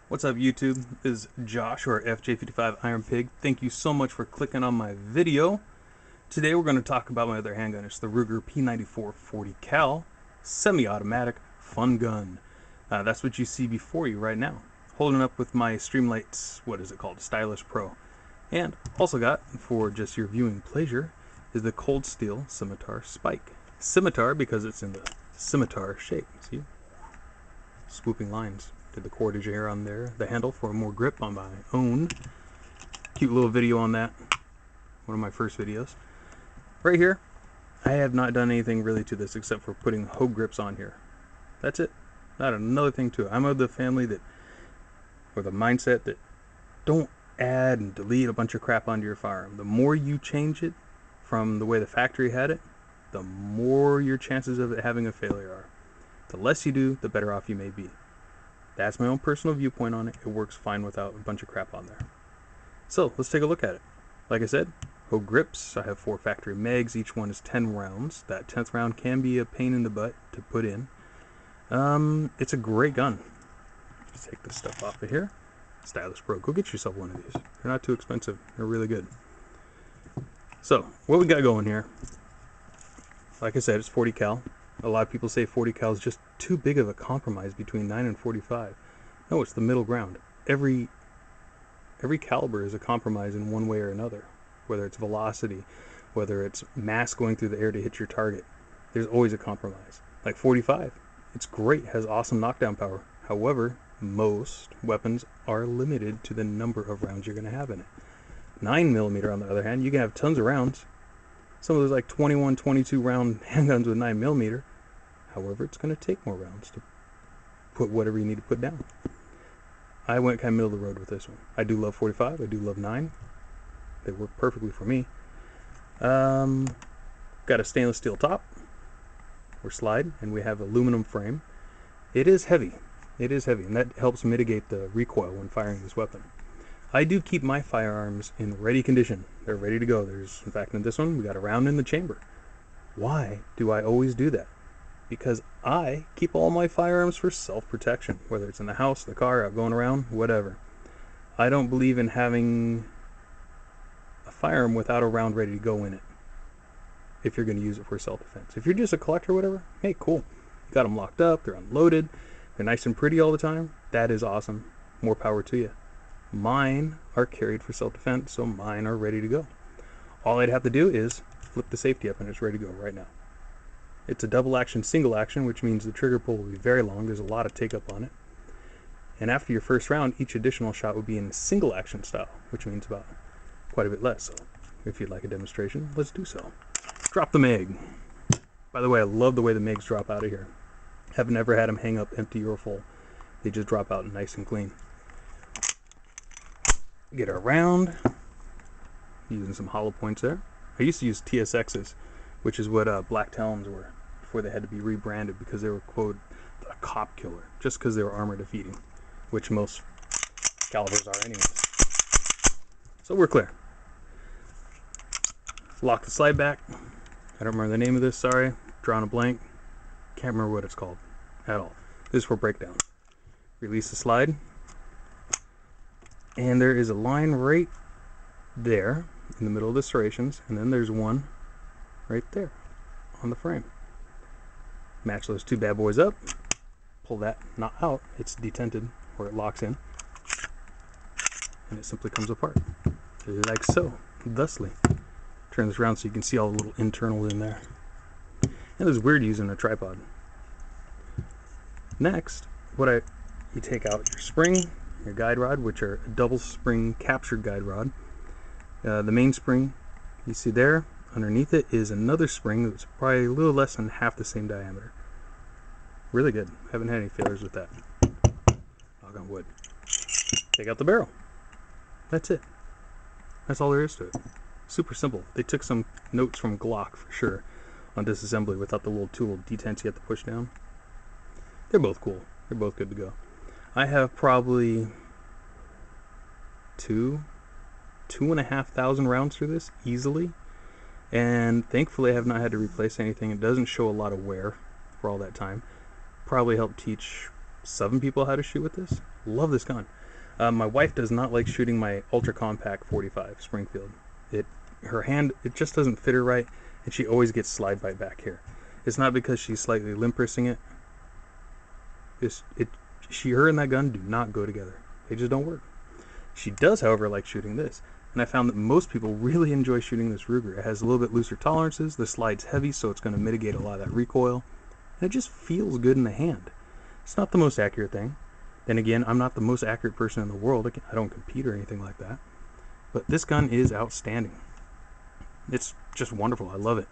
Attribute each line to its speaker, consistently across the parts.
Speaker 1: What's up, YouTube? This is Josh, or FJ55 Iron Pig. Thank you so much for clicking on my video. Today we're going to talk about my other handgun. It's the Ruger P944D Cal semi-automatic fun gun. That's what you see before you right now. Holding up with my Streamlight's, what is it called? Stylus Pro. And also got, for just your viewing pleasure, is the Cold Steel Scimitar Spike. Scimitar because it's in the scimitar shape. See? Swooping lines. Did the cordage here on there, the handle for more grip on my own. Cute little video on that. One of my first videos. Right here, I have not done anything really to this except for putting hoe grips on here. That's it. Not another thing to it. I'm of the family that, or the mindset that, don't add and delete a bunch of crap onto your firearm. The more you change it from the way the factory had it, the more your chances of it having a failure are. The less you do, the better off you may be. That's my own personal viewpoint on it. It works fine without a bunch of crap on there. So, let's take a look at it. Like I said, hoe grips. I have 4 factory mags. Each one is 10 rounds. That 10th round can be a pain in the butt to put in. It's a great gun. Let's take this stuff off of here. Stylus Pro. Go get yourself one of these. They're not too expensive. They're really good. So, what we got going here. Like I said, it's 40 cal. A lot of people say 40 cal is just too big of a compromise between 9 and 45. No, it's the middle ground. Every caliber is a compromise in one way or another. Whether it's velocity, whether it's mass going through the air to hit your target. There's always a compromise. Like 45, it's great, has awesome knockdown power. However, most weapons are limited to the number of rounds you're going to have in it. 9mm, on the other hand, you can have tons of rounds. Some of those like 21, 22 round handguns with 9mm. However, it's going to take more rounds to put whatever you need to put down. I went kind of middle of the road with this one. I do love 45. I do love 9. They work perfectly for me. Got a stainless steel top or slide, and we have aluminum frame. It is heavy. It is heavy, and that helps mitigate the recoil when firing this weapon. I do keep my firearms in ready condition. They're ready to go. In fact, in this one, we got a round in the chamber. Why do I always do that? Because I keep all my firearms for self-protection, whether it's in the house, the car, out going around, whatever. I don't believe in having a firearm without a round ready to go in it if you're going to use it for self-defense. If you're just a collector or whatever, hey, cool. You got them locked up, they're unloaded, they're nice and pretty all the time. That is awesome. More power to you. Mine are carried for self-defense, so mine are ready to go. All I'd have to do is flip the safety up and it's ready to go right now. It's a double action, single action, which means the trigger pull will be very long. There's a lot of take up on it. And after your first round, each additional shot would be in single action style, which means about quite a bit less. So if you'd like a demonstration, let's do so. Drop the mag. By the way, I love the way the mags drop out of here. Have never had them hang up empty or full. They just drop out nice and clean. Get our round. Using some hollow points there. I used to use TSXs, which is what Black Talons were before they had to be rebranded because they were, quote, a cop killer, just because they were armor defeating, which most calibers are anyways. So we're clear. Lock the slide back. I don't remember the name of this, sorry. Drawing a blank. Can't remember what it's called at all. This is for breakdown. Release the slide. And there is a line right there in the middle of the serrations, and then there's one right there on the frame. Match those two bad boys up. Pull that not out. It's detented where it locks in. And it simply comes apart. Like so. Thusly. Turn this around so you can see all the little internals in there. And it's weird using a tripod. Next, you take out your spring, your guide rod, which are a double spring captured guide rod. The main spring you see there, underneath it is another spring that's probably a little less than half the same diameter. Really good. Haven't had any failures with that. Knock on wood. Take out the barrel. That's it. That's all there is to it. Super simple. They took some notes from Glock for sure on disassembly without the little two little detents you have to push down. They're both cool. They're both good to go. I have probably 2,500 rounds through this easily, and thankfully I have not had to replace anything. It doesn't show a lot of wear for all that time. Probably helped teach 7 people how to shoot with this. Love this gun. My wife does not like shooting my ultra compact 45 Springfield. Her hand, it just doesn't fit her right, and she always gets slide bite back here. It's not because she's slightly limp wristing it. Her and that gun do not go together. They just don't work. She does, however, like shooting this, and I found that most people really enjoy shooting this Ruger. It has a little bit looser tolerances. The slide's heavy, so it's going to mitigate a lot of that recoil, and it just feels good in the hand. It's not the most accurate thing. Then again, I'm not the most accurate person in the world. I don't compete or anything like that. But this gun is outstanding. It's just wonderful. I love it.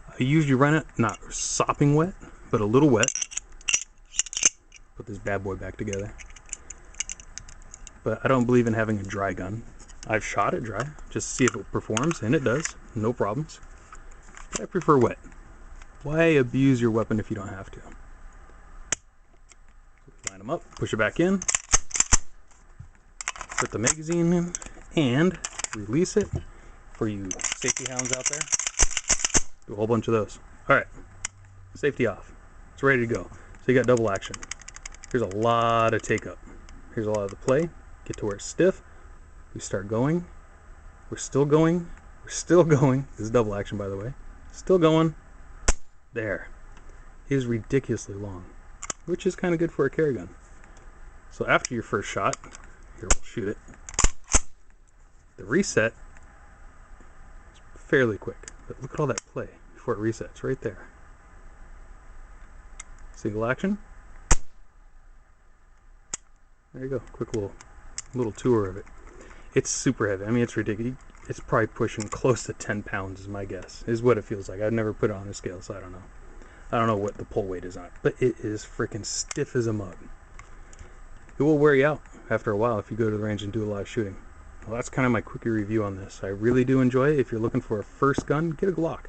Speaker 1: I usually run it not sopping wet, but a little wet. Put this bad boy back together. But I don't believe in having a dry gun. I've shot it dry just to see if it performs, and it does. No problems. But I prefer wet. Why abuse your weapon if you don't have to? Line them up, push it back in, put the magazine in, and release it for you safety hounds out there. Do a whole bunch of those. Alright, safety off. It's ready to go. So you got double action. Here's a lot of take up. Here's a lot of the play. Get to where it's stiff. We start going. We're still going. We're still going. This is double action, by the way. Still going. There. It is ridiculously long, which is kind of good for a carry gun. So after your first shot, here we'll shoot it. The reset is fairly quick, but look at all that play before it resets right there. Single action. There you go. Quick little tour of it. It's super heavy. I mean, it's ridiculous. It's probably pushing close to 10 pounds is my guess, is what it feels like. I've never put it on a scale, so I don't know. I don't know what the pull weight is on it, but it is freaking stiff as a mug. It will wear you out after a while if you go to the range and do a lot of shooting. Well, that's kind of my quickie review on this. I really do enjoy it. If you're looking for a first gun, get a Glock.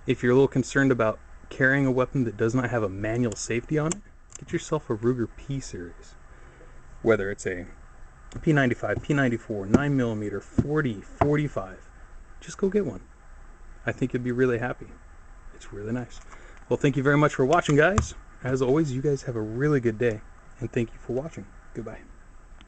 Speaker 1: If you're a little concerned about carrying a weapon that does not have a manual safety on it, get yourself a Ruger P series. Whether it's a P95, P94, 9mm, 40, 45, just go get one. I think you'd be really happy. It's really nice. Well, thank you very much for watching, guys. As always, you guys have a really good day, and thank you for watching. Goodbye.